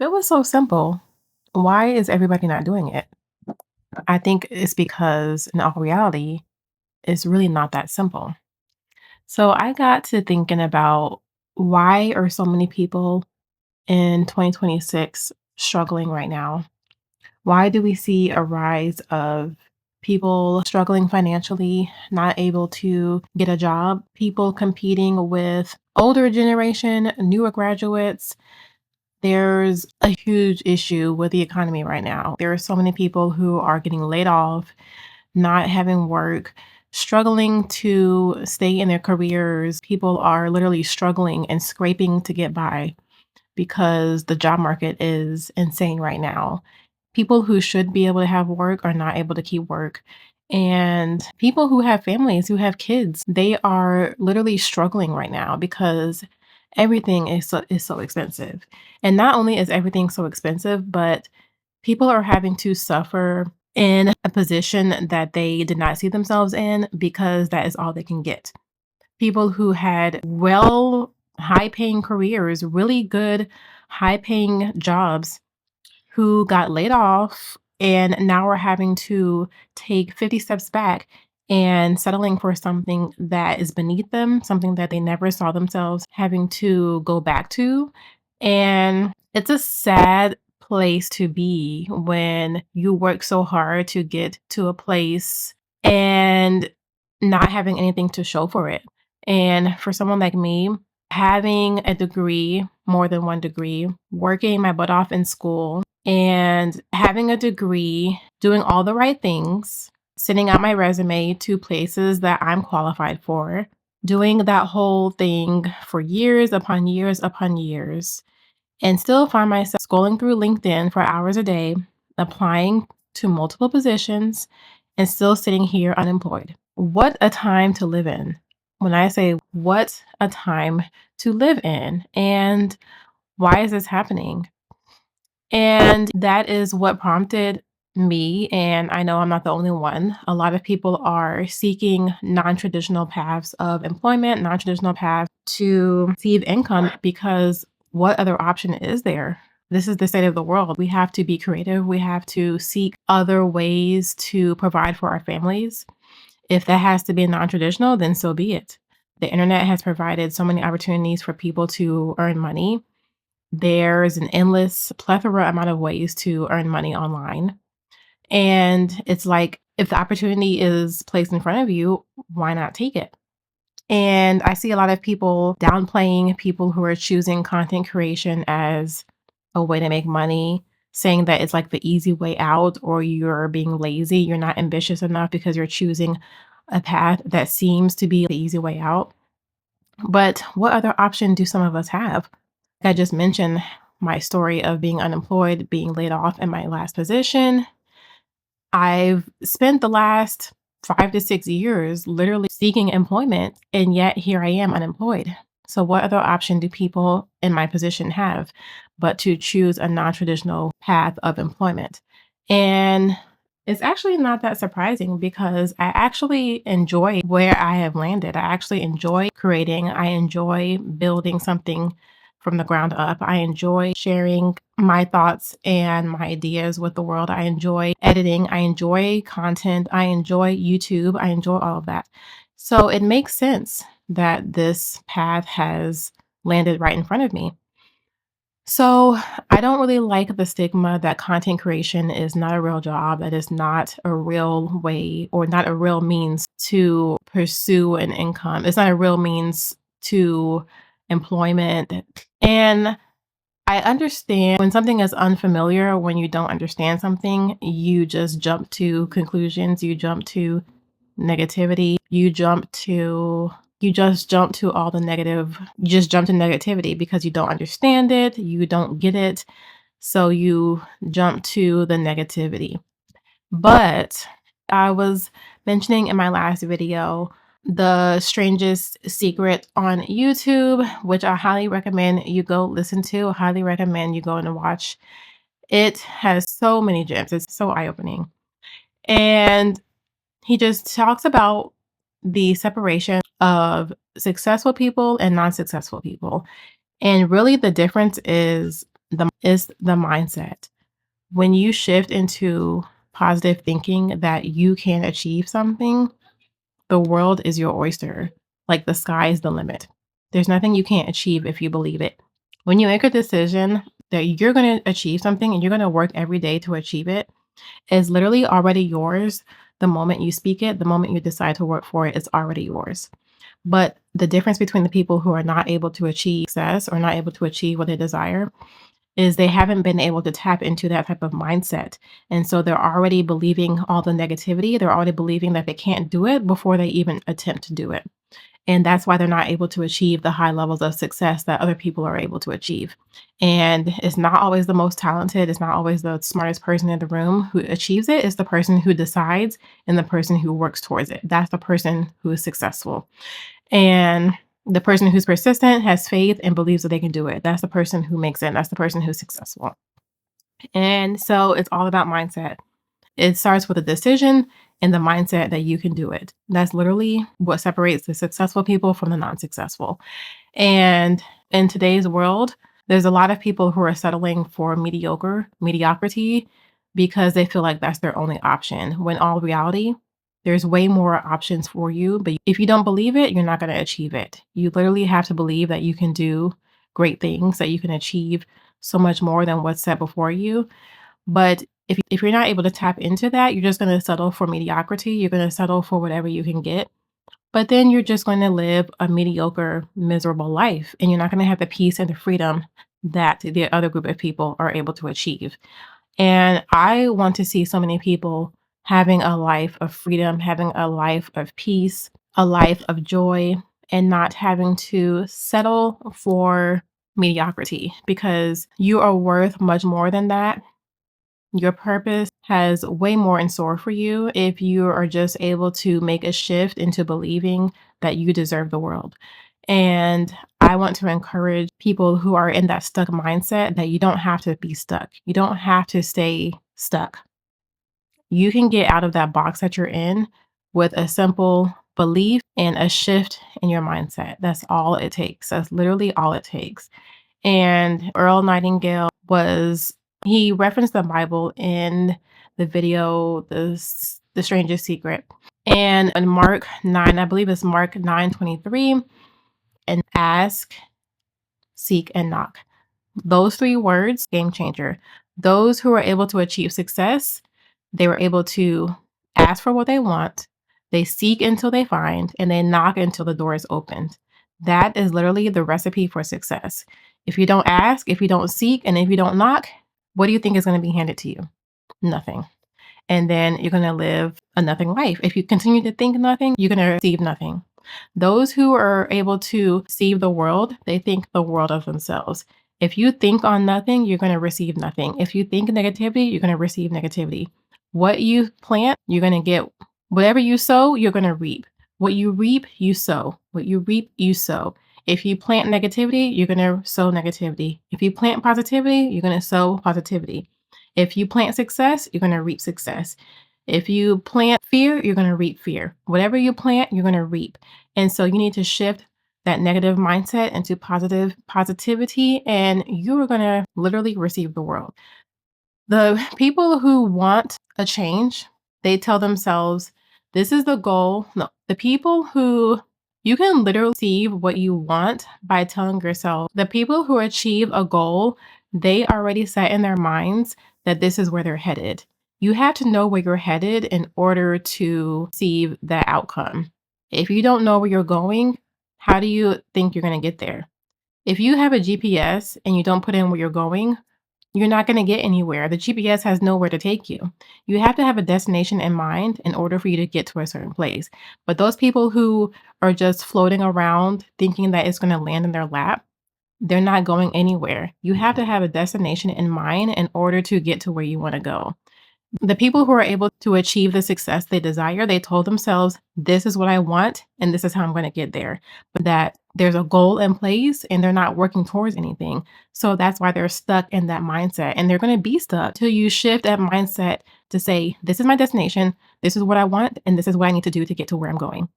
It was so simple. Why is everybody not doing it? I think it's because in all reality, it's really not that simple. So I got to thinking about why are so many people in 2026 struggling right now? Why do we see a rise of people struggling financially, not able to get a job, people competing with older generation, newer graduates? There's a huge issue with the economy right now. There are so many people who are getting laid off, not having work, struggling to stay in their careers. People are literally struggling and scraping to get by because the job market is insane right now. People who should be able to have work are not able to keep work. And people who have families, who have kids, they are literally struggling right now because everything is so expensive. And not only is everything so expensive, but people are having to suffer in a position that they did not see themselves in because that is all they can get. People who had high paying careers, really good high paying jobs who got laid off and now are having to take 50 steps back and settling for something that is beneath them, something that they never saw themselves having to go back to. And it's a sad place to be when you work so hard to get to a place and not having anything to show for it. And for someone like me, having a degree, more than one degree, working my butt off in school, and having a degree, doing all the right things, sending out my resume to places that I'm qualified for, doing that whole thing for years upon years upon years, and still find myself scrolling through LinkedIn for hours a day, applying to multiple positions, and still sitting here unemployed. What a time to live in. When I say what a time to live in, and why is this happening? And that is what prompted me, and I know I'm not the only one. A lot of people are seeking non-traditional paths of employment, non-traditional paths to receive income because what other option is there? This is the state of the world. We have to be creative. We have to seek other ways to provide for our families. If that has to be non-traditional, then so be it. The internet has provided so many opportunities for people to earn money. There's an endless plethora amount of ways to earn money online. And it's like, if the opportunity is placed in front of you, why not take it? And I see a lot of people downplaying people who are choosing content creation as a way to make money, saying that it's like the easy way out or you're being lazy, you're not ambitious enough because you're choosing a path that seems to be the easy way out. But what other option do some of us have? I just mentioned my story of being unemployed, being laid off in my last position. I've spent the last 5 to 6 years literally seeking employment, and yet here I am unemployed. So, what other option do people in my position have but to choose a non traditional path of employment? And it's actually not that surprising because I actually enjoy where I have landed. I actually enjoy creating, I enjoy building something from the ground up. I enjoy sharing my thoughts and my ideas with the world. I enjoy editing. I enjoy content. I enjoy YouTube. I enjoy all of that. So it makes sense that this path has landed right in front of me. So I don't really like the stigma that content creation is not a real job, that is not a real way or not a real means to pursue an income. It's not a real means to employment. And I understand when something is unfamiliar, when you don't understand something, you just jump to conclusions, you jump to negativity, you just jump to all the negative, you just jump to negativity because you don't understand it, you don't get it, so you jump to the negativity. But I was mentioning in my last video the strangest secret on YouTube, which I highly recommend you go listen to, highly recommend you go and watch. It has so many gems. It's so eye-opening. And he just talks about the separation of successful people and non-successful people. And really the difference is The mindset. When you shift into positive thinking that you can achieve something, the world is your oyster. Like the sky is the limit. There's nothing you can't achieve if you believe it. When you make a decision that you're going to achieve something and you're going to work every day to achieve it, it's literally already yours. The moment you speak it, the moment you decide to work for it, it's already yours. But the difference between the people who are not able to achieve success or not able to achieve what they desire is they haven't been able to tap into that type of mindset. And so they're already believing all the negativity. They're already believing that they can't do it before they even attempt to do it. And that's why they're not able to achieve the high levels of success that other people are able to achieve. And it's not always the most talented, it's not always the smartest person in the room who achieves it. It's the person who decides and the person who works towards it. That's the person who is successful. And the person who's persistent has faith and believes that they can do it. That's the person who makes it. That's the person who's successful. And so it's all about mindset. It starts with a decision and the mindset that you can do it. That's literally what separates the successful people from the non successful. And in today's world, there's a lot of people who are settling for mediocrity because they feel like that's their only option. When all reality, there's way more options for you. But if you don't believe it, you're not going to achieve it. You literally have to believe that you can do great things, that you can achieve so much more than what's set before you. But if you're not able to tap into that, you're just going to settle for mediocrity. You're going to settle for whatever you can get. But then you're just going to live a mediocre, miserable life, and you're not going to have the peace and the freedom that the other group of people are able to achieve. And I want to see so many people having a life of freedom, having a life of peace, a life of joy, and not having to settle for mediocrity because you are worth much more than that. Your purpose has way more in store for you if you are just able to make a shift into believing that you deserve the world. And I want to encourage people who are in that stuck mindset that you don't have to be stuck. You don't have to stay stuck. You can get out of that box that you're in with a simple belief and a shift in your mindset. That's all it takes. That's literally all it takes. And Earl Nightingale he referenced the Bible in the video, The Strangest Secret. And in Mark 9, I believe it's Mark 9:23, and ask, seek, and knock. Those three words, game changer. Those who are able to achieve success, they were able to ask for what they want, they seek until they find, and they knock until the door is opened. That is literally the recipe for success. If you don't ask, if you don't seek, and if you don't knock, what do you think is going to be handed to you? Nothing. And then you're going to live a nothing life. If you continue to think nothing, you're going to receive nothing. Those who are able to see the world, they think the world of themselves. If you think on nothing, you're going to receive nothing. If you think negativity, you're going to receive negativity. What you plant, you're going to get. Whatever you sow, you're going to reap. What you reap, you sow. What you reap, you sow. If you plant negativity, you're going to sow negativity. If you plant positivity, you're going to sow positivity. If you plant success, you're going to reap success. If you plant fear, you're going to reap fear. Whatever you plant, you're going to reap. And so you need to shift that negative mindset into positivity, and you are going to literally receive the world. The people who want a change, they tell themselves, this is the goal. No, the people who you can literally achieve what you want by telling yourself, the people who achieve a goal, they already set in their minds that this is where they're headed. You have to know where you're headed in order to see that outcome. If you don't know where you're going, how do you think you're going to get there? If you have a GPS and you don't put in where you're going, you're not going to get anywhere. The GPS has nowhere to take you. You have to have a destination in mind in order for you to get to a certain place. But those people who are just floating around thinking that it's going to land in their lap, they're not going anywhere. You have to have a destination in mind in order to get to where you want to go. The people who are able to achieve the success they desire, they told themselves, this is what I want, and this is how I'm going to get there. But that there's a goal in place and they're not working towards anything. So that's why they're stuck in that mindset. And they're going to be stuck till you shift that mindset to say, this is my destination, this is what I want, and this is what I need to do to get to where I'm going.